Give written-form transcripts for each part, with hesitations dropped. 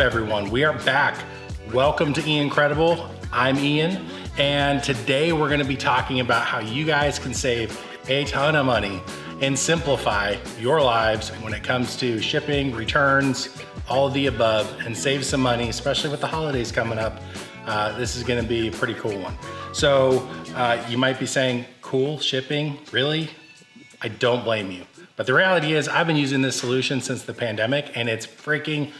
everyone? We are back. Welcome to Ian Credible. I'm Ian, and today we're going to be talking about how you guys can save a ton of money and simplify your lives when it comes to shipping, returns, all of the above, and save some money, especially with the holidays coming up. This is going to be a pretty cool one. So you might be saying, cool shipping, really? I don't blame you. But the reality is I've been using this solution since the pandemic and it's freaking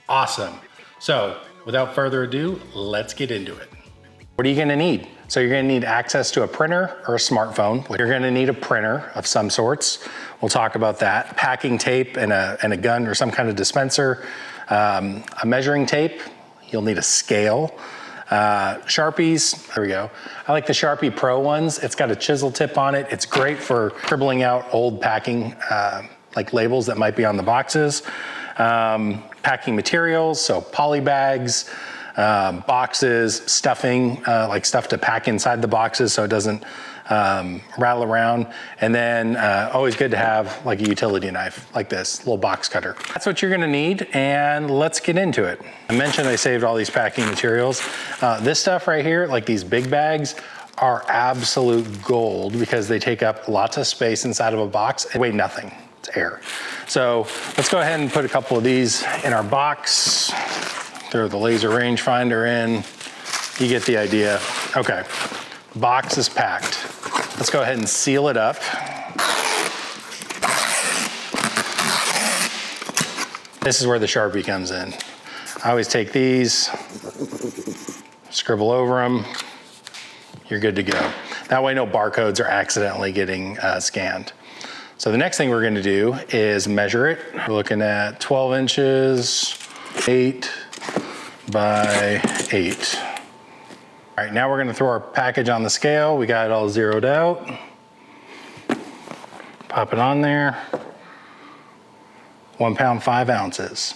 awesome. So without further ado, let's get into it. What are you gonna need? So you're gonna need access to a printer or a smartphone. You're gonna need a printer of some sorts. We'll talk about that. Packing tape and a gun or some kind of dispenser. A measuring tape. You'll need a scale. Sharpies, there we go. I like the Sharpie Pro ones. It's got a chisel tip on it. It's great for scribbling out old packing, like labels that might be on the boxes. Packing materials, so poly bags, boxes, stuffing, like stuff to pack inside the boxes so it doesn't rattle around. And then always good to have like a utility knife like this, little box cutter. That's what you're gonna need, and let's get into it. I mentioned I saved all these packing materials. This stuff right here, like these big bags, are absolute gold because they take up lots of space inside of a box and weigh nothing. It's air. So let's go ahead and put a couple of these in our box. Throw the laser rangefinder in. You get the idea. Okay, box is packed. Let's go ahead and seal it up. This is where the Sharpie comes in. I always take these, scribble over them. You're good to go. That way no barcodes are accidentally getting scanned. So the next thing we're gonna do is measure it. We're looking at 12 inches, 8 by 8. All right, now we're gonna throw our package on the scale. We got it all zeroed out. Pop it on there. 1 pound, 5 ounces.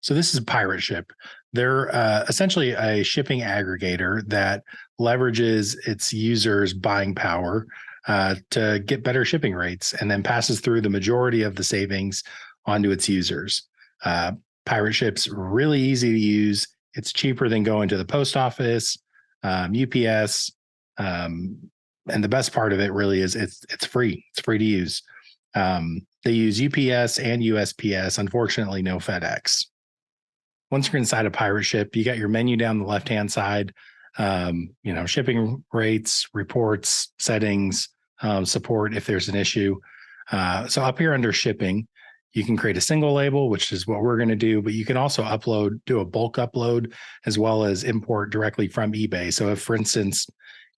So this is PirateShip. They're essentially a shipping aggregator that leverages its users' buying power to get better shipping rates and then passes through the majority of the savings onto its users. PirateShip's really easy to use. It's cheaper than going to the post office, UPS, and the best part of it really is it's free. It's free to use. They use UPS and USPS. Unfortunately, no FedEx. Once you're inside of PirateShip, you got your menu down the left-hand side. Shipping rates, reports, settings, support if there's an issue. So up here under shipping, you can create a single label, which is what we're going to do, but you can also do a bulk upload, as well as import directly from eBay. So if, for instance,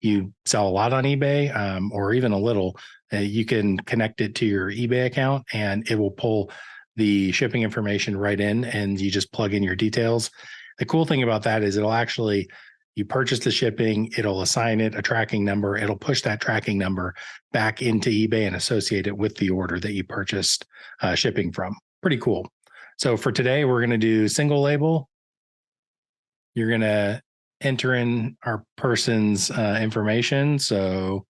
you sell a lot on eBay, or even a little, you can connect it to your eBay account and it will pull the shipping information right in, and you just plug in your details. The cool thing about that is you purchase the shipping, it'll assign it a tracking number, it'll push that tracking number back into eBay and associate it with the order that you purchased shipping from. Pretty cool. So for today, we're gonna do single label. You're gonna enter in our person's information. So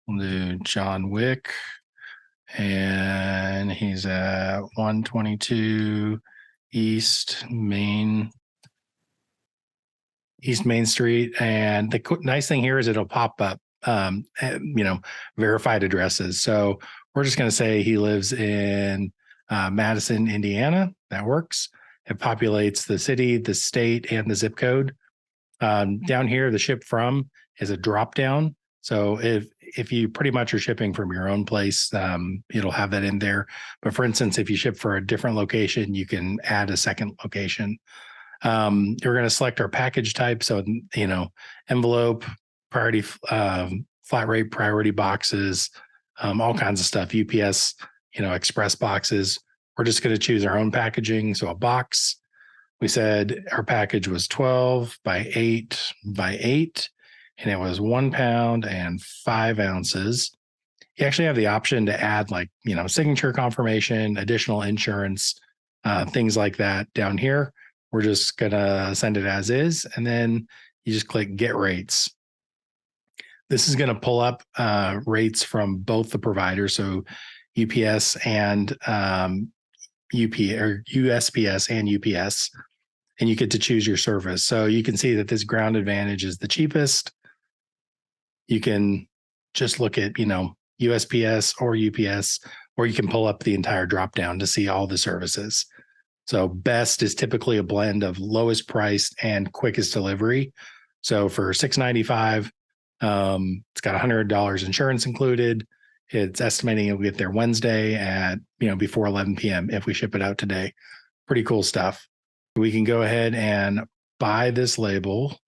we'll do John Wick, and he's at 122 East Main Street. And the nice thing here is it'll pop up, verified addresses. So we're just going to say he lives in Madison, Indiana. That works. It populates the city, the state, and the zip code. Down here, the ship from is a drop down. So if you pretty much are shipping from your own place, it'll have that in there. But for instance, if you ship for a different location, you can add a second location. We're going to select our package type. So, envelope, priority, flat rate, priority boxes, all kinds of stuff, UPS, express boxes. We're just going to choose our own packaging. So a box, we said our package was 12 by 8 by 8, and it was 1 pound and 5 ounces. You actually have the option to add signature confirmation, additional insurance, things like that down here. We're just gonna send it as is, and then you just click Get Rates. This is gonna pull up rates from both the providers, so UPS and USPS and UPS, and you get to choose your service. So you can see that this Ground Advantage is the cheapest. You can just look at, USPS or UPS, or you can pull up the entire drop down to see all the services. So best is typically a blend of lowest priced and quickest delivery. So for $6.95, it's got $100 insurance included. It's estimating it'll get there Wednesday at, before 11 p.m. if we ship it out today. Pretty cool stuff. We can go ahead and buy this label.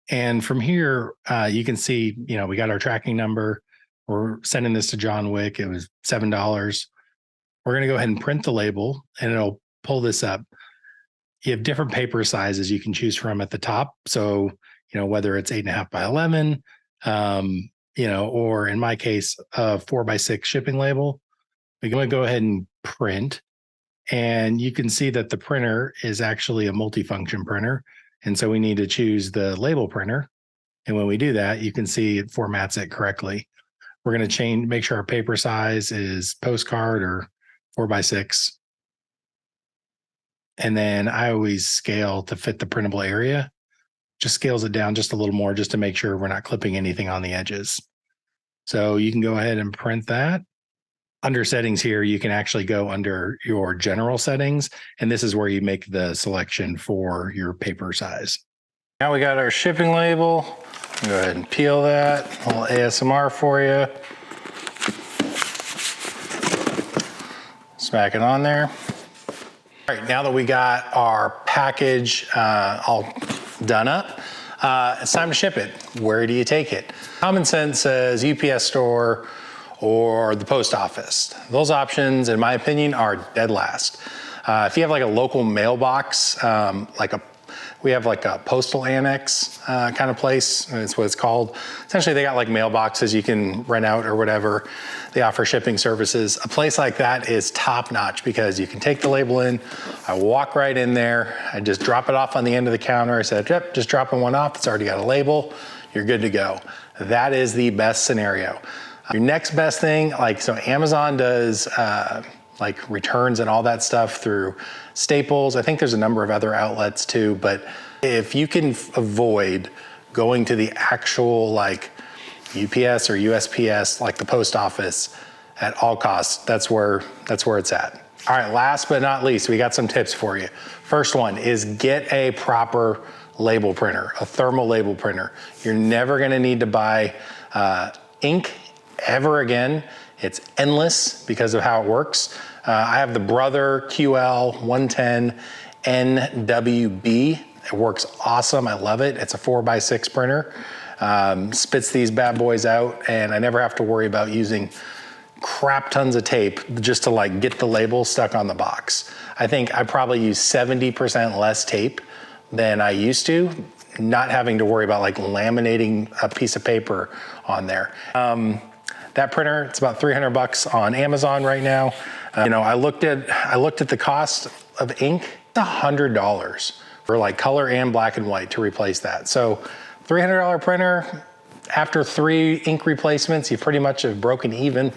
And from here, you can see, we got our tracking number. We're sending this to John Wick. It was $7. We're going to go ahead and print the label, and it'll pull this up. You have different paper sizes you can choose from at the top. So, whether it's 8.5 by 11, or in my case, a 4x6 shipping label, we're going to go ahead and print. And you can see that the printer is actually a multifunction printer. And so we need to choose the label printer. And when we do that, you can see it formats it correctly. We're going to make sure our paper size is postcard or 4x6. And then I always scale to fit the printable area. Just scales it down just a little more just to make sure we're not clipping anything on the edges. So you can go ahead and print that. Under settings here, you can actually go under your general settings, and this is where you make the selection for your paper size. Now we got our shipping label. Go ahead and peel that. A little ASMR for you. Smack it on there. All right, now that we got our package all done up, it's time to ship it. Where do you take it? Common sense says UPS store or the post office. Those options, in my opinion, are dead last. If you have like a local mailbox, we have like a postal annex kind of place, that's what it's called. Essentially, they got like mailboxes you can rent out or whatever. They offer shipping services. A place like that is top notch because you can take the label in, I walk right in there, I just drop it off on the end of the counter. I said, yep, just dropping one off, it's already got a label, you're good to go. That is the best scenario. Your next best thing, so Amazon does like returns and all that stuff through Staples. I think there's a number of other outlets too, but if you can avoid going to the actual UPS or USPS, like the post office, at all costs, that's where it's at. All right, last but not least, we got some tips for you. First one is get a proper label printer, a thermal label printer. You're never gonna need to buy ink ever again. It's endless because of how it works. I have the Brother QL 110 NWB. It works awesome, I love it. It's a 4x6 printer. Spits these bad boys out, and I never have to worry about using crap tons of tape just to get the label stuck on the box. I think I probably use 70% less tape than I used to, not having to worry about laminating a piece of paper on there. That printer, it's about $300 on Amazon right now. I looked at the cost of ink, it's $100 for color and black and white to replace that. So $300 printer, after 3 ink replacements, you pretty much have broken even.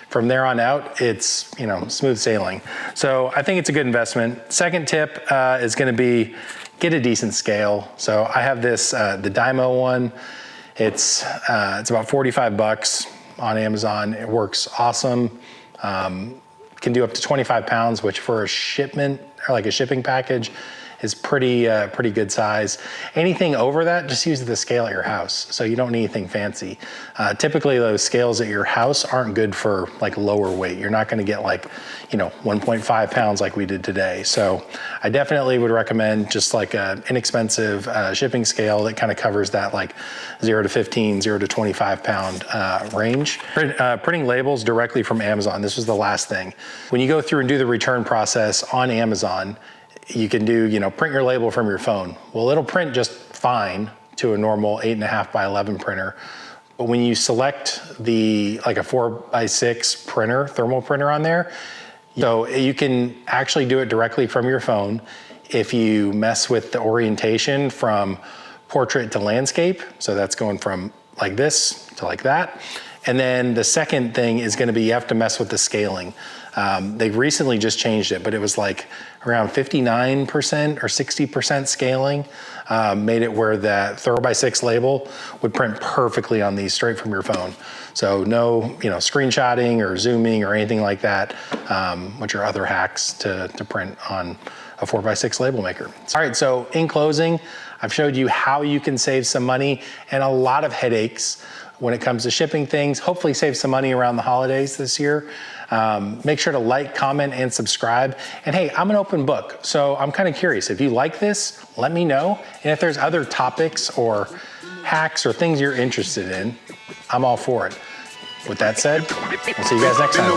From there on out, it's smooth sailing. So I think it's a good investment. Second tip is gonna be get a decent scale. So I have this, the Dymo one. It's about $45 on Amazon. It works awesome. Can do up to 25 pounds, which for a shipment or a shipping package is pretty good size. Anything over that, just use the scale at your house. So you don't need anything fancy. Typically those scales at your house aren't good for lower weight. You're not gonna get 1.5 pounds like we did today. So I definitely would recommend just an inexpensive shipping scale that kind of covers that 0 to 15, 0 to 25 pound range. Printing labels directly from Amazon. This was the last thing. When you go through and do the return process on Amazon, you can do, print your label from your phone. Well, it'll print just fine to a normal 8.5 by 11 printer. But when you select a 4x6 printer, thermal printer on there, so you can actually do it directly from your phone if you mess with the orientation from portrait to landscape. So that's going from like this to like that. And then the second thing is gonna be you have to mess with the scaling. They recently just changed it, but it was like around 59% or 60% scaling. Made it where that 4x6 label would print perfectly on these straight from your phone. So no, screenshotting or zooming or anything like that, which are other hacks to print on a 4x6 label maker. All right, so in closing, I've showed you how you can save some money and a lot of headaches when it comes to shipping things. Hopefully save some money around the holidays this year. Make sure to like, comment, and subscribe. And hey, I'm an open book, so I'm kind of curious. If you like this, let me know. And if there's other topics or hacks or things you're interested in, I'm all for it. With that said, we'll see you guys next time.